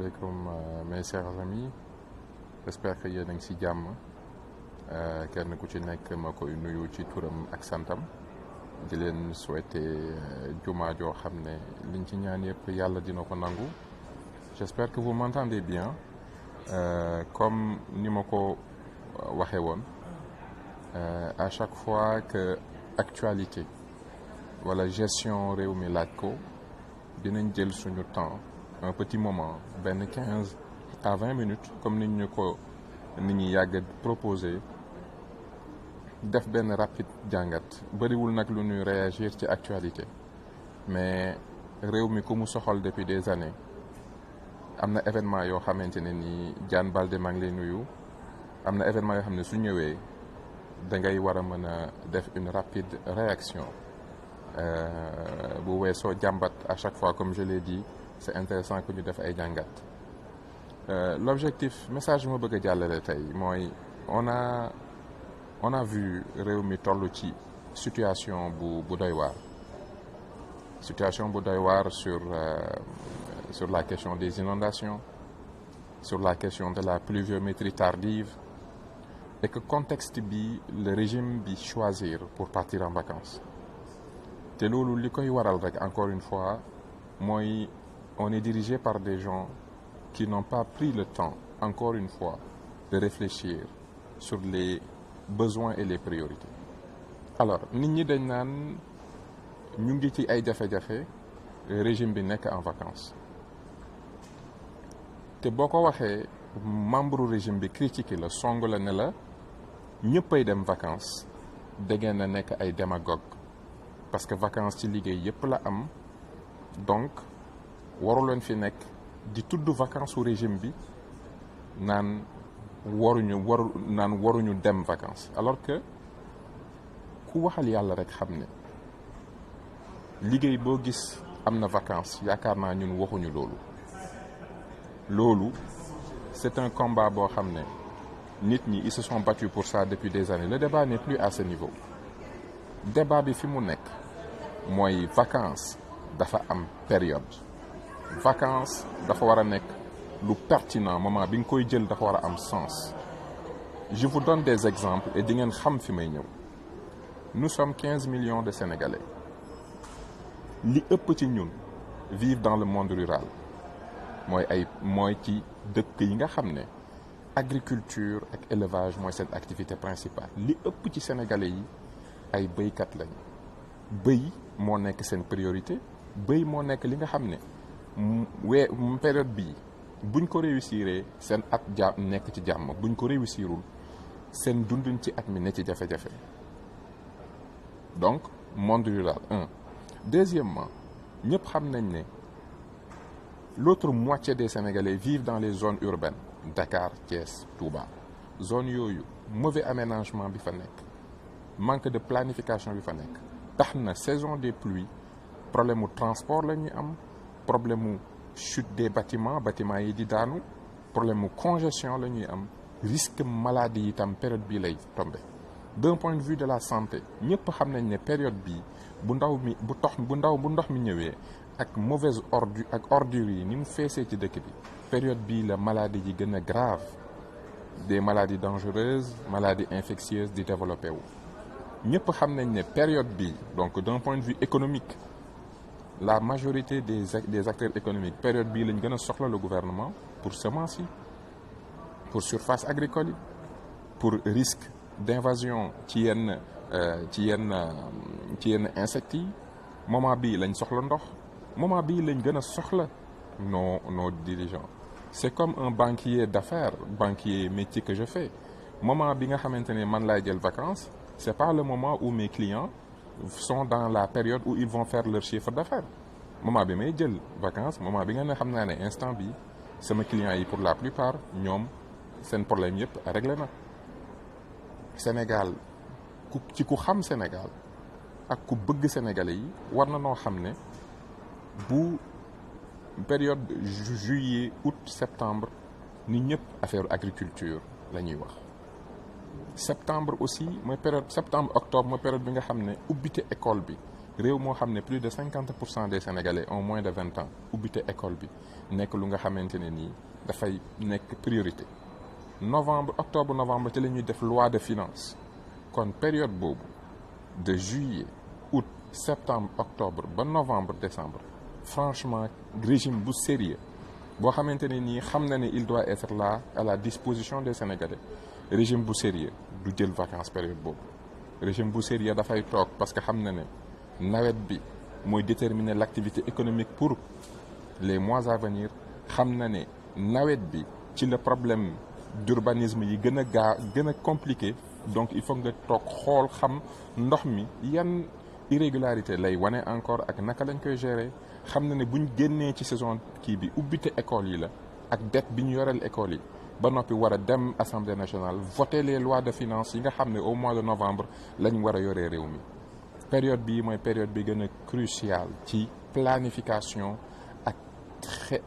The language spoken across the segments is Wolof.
asalaamaaleykum mes chers amis, j'espère que yéen a ngi ci jàmm. Kenn ku ci nekk ma koy nuyu ci turam ak santam di leen souhaiter juma joo xam ne liñ ci ñaan yëpp yàlla dina ko nangu. J'espère que vous m'entendez bien. Comme ni ma ko waxee woon à chaque fois que actualité wala gestion réew mi laaj ko dinañ jël suñu temps un petit moment benn 15 à 20 minutes comme nit ñu ko nit ñi yàgg proposé def benn rapide jàngat bëriwul nag lu ñuy réagir ci actualité mais réew mi ku mu soxal depuis des années am na événement yoo xamante ne ni Diane Baldé maa ngi lay nuyu am na événement yoo xam ne su ñëwee da ngay war a mën a def une rapide réaction bu weesoo jàmbat à chaque fois comme je l'ai dit c'est intéressant que ñu def ay jàngat. L'objectif message bi ma bëgg a jàllale tey mooy on a vu réew mi toll ci situation bu doy waar situation bu doy waar sur la question des inondations, sur la question de la pluviométrie tardive et que contexte bi le régime bi choisir pour partir en vacances te loolu li koy waral rek encore une fois mooy on est dirigé par des gens qui n'ont pas pris le temps encore une fois de réfléchir sur les besoins et les priorités. Alors nit ñi dañ naan ñu ngi ci ay jafe-jafe régime bi nekk en vacances te boo ko waxee membre régime bi critiqué la song la ne la ñëppay dem vacances da ngeen a nekk ay démagogue parce que vacances ci liggéey yëpp la am donc waru leen fi nekk di tudd vacances su régime bi naan waruñu dem vacances alors que ku waxal yàlla rek xam ne liggéey boo gis am na vacances yaakaar naa ñun waxuñu loolu c'est un combat boo xam ne nit ñi ils se sont battus pour ça depuis des années. Le débat n'est plus à ce niveau. Débat bi fi mu nekk mooy vacances dafa am période vacances dafa war a nekk lu pertinent moment bi nga koy jël dafa war a am sens. Je vous donne des exemples et di ngeen xam fi may ñëw. Nous sommes 15 millions de Sénégalais li ëpp ci ñun vivent dans le monde rural mooy ci dëkk yi nga xam ne agriculture ak élevage mooy seen activité principale. Li ëpp ci Sénégalais yi ay béykat lañ béy moo nekk seen priorité béy moo nekk li nga xam ne période bii buñ ko réussiree seen at nekk ci jàmm buñ ko réussirul seen dundin ci at mi ne ci jafe-jafe. Donc monde rural Deuxièmement ñëpp xam nañ ne l'autre moitié des Sénégalais vivent dans les zones urbaines Dakar, Thiès, Touba. Zone yooyu mauvais aménagement bi fa nekk manque de planification bi fa nekk tax na saison des pluies problème mu transport la ñuy am problème mu chute des bâtiments yi di daanu problème mu congestion la ñuy am risque maladie itam période bii lay tombé. D'un point de vue de la santé ñëpp xam nañ ne période bii bu ndox mi ñëwee ak mauvaise ordures yi ni mu feesee ci dëkk bi période bii la maladie yi gën a grave des maladies dangereuses maladies infectieuses di développé wu. ñëpp xam nañ ne période bii donc d'un point de vue économique la majorité des acteurs économiques période bii lañ gën a soxla le gouvernement pour semences yi pour surface agricole yi pour risque d'invasion ci yenn insectes yi moment bii lañ soxla ndox moment bii lañ gën a soxla nos dirigeants. C'est comme un banquier d'affaires métier que je fais moment bi nga xamante ne man laay jël vacances c'est pas le moment où mes clients sont dans la période où ils vont faire leur chiffre d'affaires. Moment bi may jël vacances moment bi nga ne xam naa ne instant bi sama clients yi pour la plupart ñoom seen problème yëpp réglé na. Sénégal ku xam Sénégal ak ku bëgg Sénégalais yi war na noo xam ne bu période juillet août septembre ni ñëpp affaire agriculture la ñuy wax. Septembre aussi mooy période septembre octobre mooy période bi nga xam ne ubbite école bi réew moo xam ne plus de 50% des Sénégalais ont moins de 20 ans ubbite école bi nekk lu nga xamante ne nii dafay nekk priorité octobre novembre ci la ñuy def loi de finances kon période boobu de juillet août septembre octobre ba novembre décembre franchement régime bu sérieux boo xamante ne nii xam na ne il doit être là à la disposition des Sénégalais régime bu sérieux du jël vacances période boobu régime bu sérieux dafay toog parce que xam na ne nawet bi mooy déterminer l'activité économique pour les mois à venir xam na ne nawet bi ci le problème d'urbanisme yi gën a compliqué donc il faut nga toog xool xam ndox mi yan irrégularité lay wane encore ak naka lañ koy gérer xam na ne buñ génnee ci saison kii bi ubbite école yi la ak dette bi ñu yoreel école yi ba noppi war a dem assemblée nationale voter les lois de finances yi nga xam ne au mois de novembre lañ war a yoree réew mi période bii mooy période bi gën a cruciale ci planification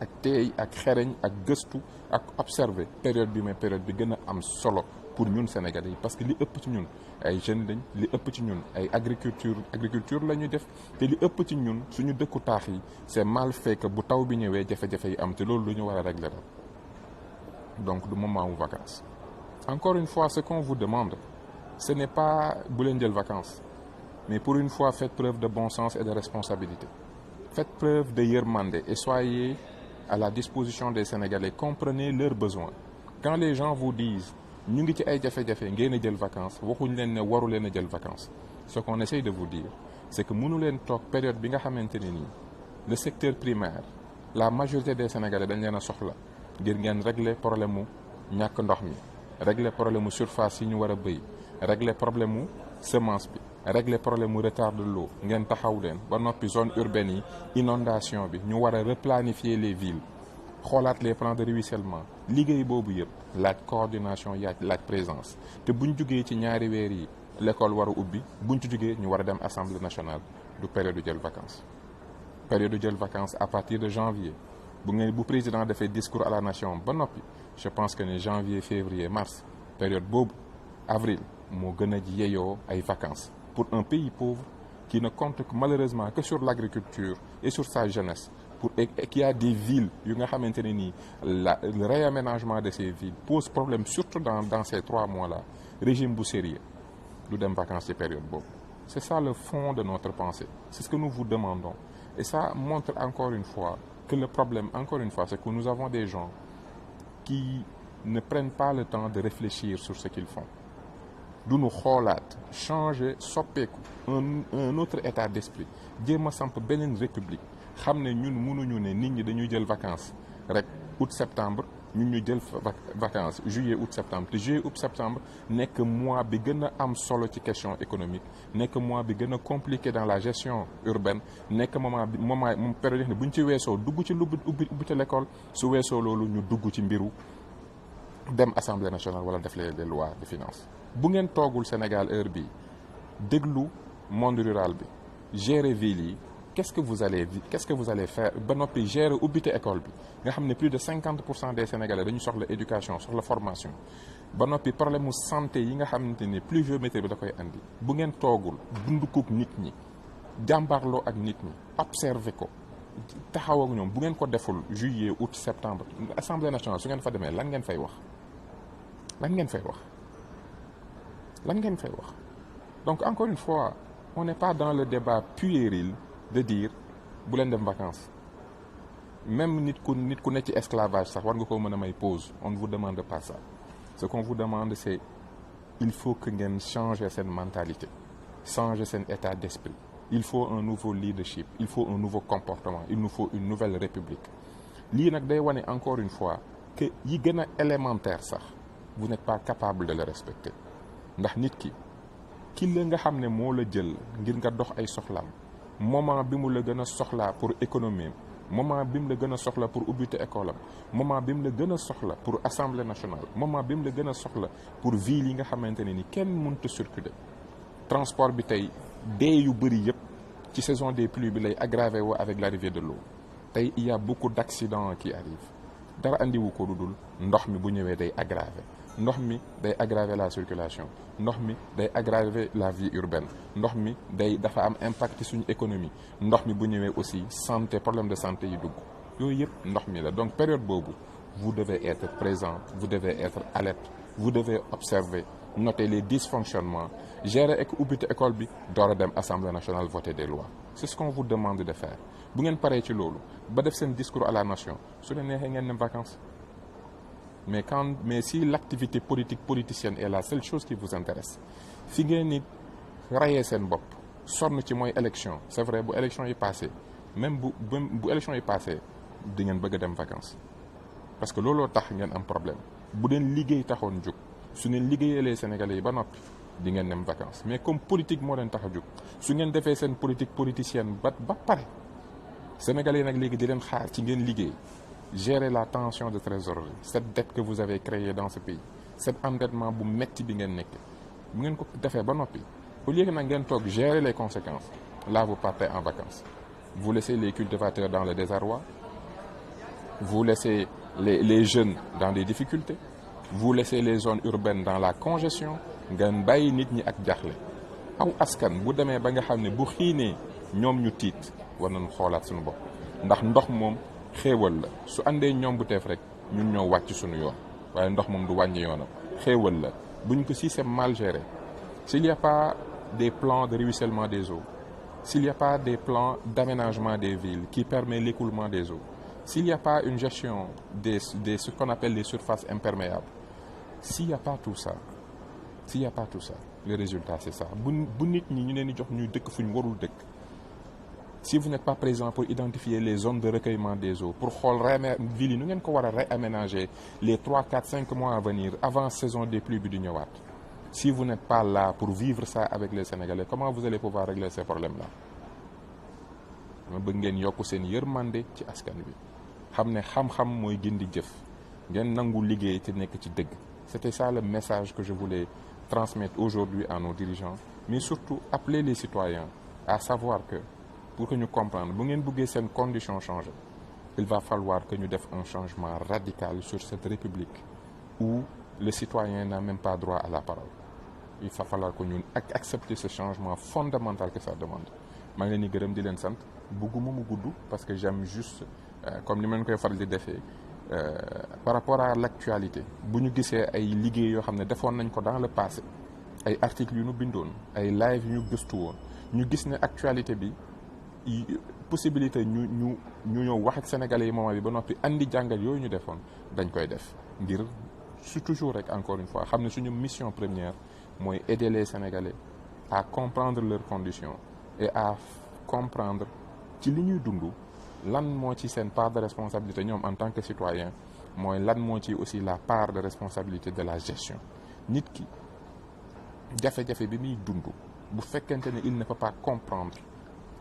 ak teey ak xereñ ak gëstu ak observer période bi mooy période bi gën a am solo pour ñun Sénégalais yi parce que li ëpp ci ñun ay jeunes lañ li ëpp ci ñun ay agriculture la ñuy def te li ëpp ci ñun suñu dëkku taax yi c'est mal fait que bu taw bi ñëwee jafe-jafe yi am te loolu lu ñu war a régler la donc du moment wu vacances encore une fois ce qu'on vous demande ce n'est pas bu leen jël vacances mais pour une fois faites preuve de bon sens et de responsabilité faites preuve de yërmande et soyez à la disposition des Sénégalais comprenez leurs besoins quand les gens vous disent ñu ngi ci ay jafe-jafe ngeen a jël vacances waxuñ leen ne waru leen a jël vacances ce qu'on essaye de vous dire c'est que mënu leen toog période bi nga xamante ne nii le secteur primaire la majorité des Sénégalais dañ leen a soxla ngir ngeen régler problème mu ñàkk ndox mi régler problème mu surface yi ñu war a béy régler problème mu semence bi régler problème mu retard de l'eau ngeen taxaw leen ba noppi zone urbaine yi inondation bi ñu war a replanifier les villes xoolaat les plans de ruissellement liggéey boobu yëpp laaj coordination laaj présence te buñ jugee ci ñaari weer yi l'école war a ubbi buñ ci jugee ñu war a dem assemblée nationale du période du jël vacances période du jël vacances à partir de janvier bu président defee discours à la nation ba noppi je pense que ne janvier février mars période boobu avril moo gën a yeyoo ay vacances pour un pays pauvre qui ne compte malheureusement que sur l'agriculture et sur sa jeunesse et qu'il y a des villes yu nga xamante ne nii le réaménagement de ces villes pose problème surtout dans ces 3 mois-là régime bu sérieux du dem vacances ci période boobu c'est ça le fond de notre pensée c'est ce que nous vous demandons et ça montre encore une fois que le problème encore une fois c'est que nous avons des gens qui ne prennent pas le temps de réfléchir sur ce qu'ils font du ñu xoolaat changer soppeeku un autre état d'esprit jéem a samp beneen république xam ne ñun mënuñu ne nit ñi dañuy jël vacances rek août septembre ñun ñu jël vacances juillet août septembre te juillet août septembre nekk mois bi gën a am solo ci question économique nekk mois bi gën a compliqué dans la gestion urbaine nekk moment période ne bu ñu ci weesoo dugg ci ubbite l'école su weesoo loolu ñu dugg ci mbiru dem assemblée nationale wala def les lois de finances bu ngeen toogul Sénégal heure bi déglu monde rural bi gérer ville yi qu'est-ce que vous allez faire ba noppi gérer ubbite école bi nga xam ne plus de 50% des Sénégalais dañu soxla éducation soxla formation ba noppi problème mu santé yi nga xamante ne pluviométrie bi da koy andi bu ngeen toogul dundukuk nit ñi jàmbarloo ak nit ñi observer ko taxaw ak ñoom bu ngeen ko deful juillet août septembre assemblée nationale su ngeen fa demee lan ngeen fay wax donc encore une fois on n'est pas dans le débat puéril de dire bu leen dem vacances même nit ku ne ci esclavage sax war nga ko mën a may pause on ne vous demande pas ça ce qu'on vous demande c'est il faut que ngeen changer seen mentalité changer seen état d'esprit il faut un nouveau leadership il faut un nouveau comportement il nous faut une nouvelle république lii nag day wane encore une fois que yi gën a élémentaire sax vous n'êtes pas capable de le respecter ndax nit ki la nga xam ne moo la jël ngir nga dox ay soxlaam moment bi mu la gën a soxlaa pour économie moment bi mu la gën a soxla pour ubbite école am moment bi mu la gën a soxla pour assemblée nationale moment bi mu la gën a soxla pour ville yi nga xamante ne ni kenn mënut a circuler transport bi tey dee yu bëri yëpp ci saison des pluies bi lay aggravé woo avec l'arrivée de l'eau tey il y a beaucoup d'accidents qui arrivent dara andiwu ko lu dul ndox mi bu ñëwee day aggraver ndox mi day aggraver la circulation ndox mi day aggraver la vie urbaine ndox mi dafa am impact ci suñu économie ndox mi bu ñëwee aussi santé problème de santé yi dugg yooyu yëpp ndox mi la donc période boobu vous devez être présent vous devez être alerte vous devez observer noter les dysfonctionnements gérer ak ubbite école bi door a dem assemblée nationale voter des lois c'est ce qu'on vous demande de faire bu ngeen paree ci loolu ba def seen discours à la nation su leen neexee ngeen dem vacances mais si l'activité politicienne est la seule chose qui vous intéresse fi ngeen ni rayee seen bopp sonn ci mooy élection c'est vrai bu élection yi passé même bu élection yi passé di ngeen bëgg a dem vacances parce que looloo tax ngeen am problème bu deen liggéey taxoon jóg su ngeen liggéeyee les Sénégalais yi ba noppi di ngeen dem vacances mais comme politique moo leen tax a jóg su ngeen defee seen politique politicienne ba pare Sénégalais yi nag léegi di leen xaar ci ngeen liggéey gérer la tension de trésorerie cette dette que vous avez créée dans ce pays cet endettement bu metti bi ngeen nekk bu ngeen ko defee ba noppi au lieu que nag ngeen toog gérer les conséquences là vous partez en vacances vous laissez les cultivateurs dans le désarroi vous laissez les jeunes dans des difficultés vous laissez les zones urbaines dans la congestion ngeen bàyyi nit ñi ak jaaxle aw askan bu demee ba nga xam ne bu xiinee ñoom ñu tiit war nañu xoolaat suñu bopp ndax ndox moom xéewal la su àndee ñoom bu teef rek ñun ñoo wàcc suñu yoon waaye ndox moom du wàññi yoonam xéewal la buñ ko si c'est mal géré s'il n'y a pas des plans de ruissellement des eaux s'il n'y a pas des plans d'aménagement des villes qui permet l'écoulement des eaux s'il n'y a pas une gestion des ce qu'on appelle les surfaces imperméables s'il n'y a pas tout ça le résultat c'est ça bu nit ñi ñu leen di jox ñuy dëkk fu ñu warul dëkk si vous n'êtes pas présent pour identifier les zones de recueillement des eaux pour xool ville yi nu ngeen ko war a réaménager les 3, 4, 5 mois à venir avant saison des pluies bi di ñëwaat si vous n'êtes pas là pour vivre ça avec les Sénégalais comment vous allez pouvoir régler ces problèmes-là ma bëgg ngeen yokk seen yërmande ci askan wi xam ne xam-xam mooy gindi jëf ngeen nangu liggéey te nekk ci dëgg c'était ça le message que je voulais transmettre aujourd'hui à nos dirigeants mais surtout appeler les citoyens à savoir que pour que ñu comprendre bu ngeen bëggee seen condition changer il va falloir que ñu def un changement radical sur cette république où le citoyen n'a même pas droit à la parole il va falloir que ñun accepter ce changement fondamental que ça demande maa ngi leen di gërëm di leen sant bëgguma mu gudd parce que j'aime juste comme ni ma leen koy faral di defee par rapport à l'actualité bu ñu gisee ay liggéey yoo xam ne defoon nañ ko dans le passé ay articles yu ñu bindoon ay live yu ñu gëstu woon ñu gis ne actualité bi possibilité ñu ñëw wax ak sénégalais yi moment bi ba noppi andi jàngal yooyu ñu defoon dañ koy def ngir su toujours rek encore une fois xam ne suñu mission première mooy aider les sénégalais à comprendre leurs conditions et à comprendre ci li ñuy dund lan moo ci seen part de responsabilité ñoom en tant que citoyen mooy lan moo ci aussi la part de responsabilité de la gestion nit ki jafe-jafe bi muy dund bu fekkente ne il ne peut pas comprendre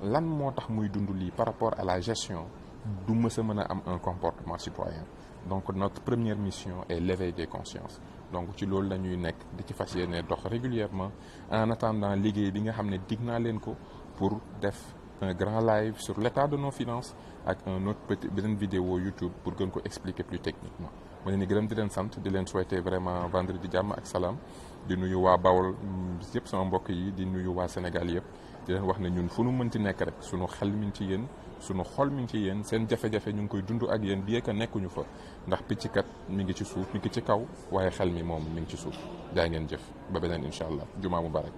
lan moo tax muy dund lii par rapport à la gestion du mës a mën a am un comportement citoyen donc notre première mission est l'éveil des consciences donc ci loolu la ñuy nekk di ci fas yéene dox régulièrement en attendant liggéey bi nga xam ne dig naa leen ko pour def un grand live sur l'état de nos finances ak un autre beneen vidéo YouTube pour gën ko expliquer plus techniquement ma leen di gërëm di leen sant di leen souhaiter vraiment vendredi jàmm ak salaam di nuyu waa Bawol yëpp sama mbokk yi di nuyu waa Sénégal yëpp di leen wax ne ñun fu nu mënti nekk rek sunu xel mi ngi ci yéen sunu xol mi ngi ci yéen seen jafe-jafe ñu ngi koy dund ak yéen bien que nekkuñu fa ndax picc kat mi ngi ci suuf mi ngi ci kaw waaye xel mi moom mi ngi ci suuf jaay ngeen jëf ba beneen incha allah jumaa mubarak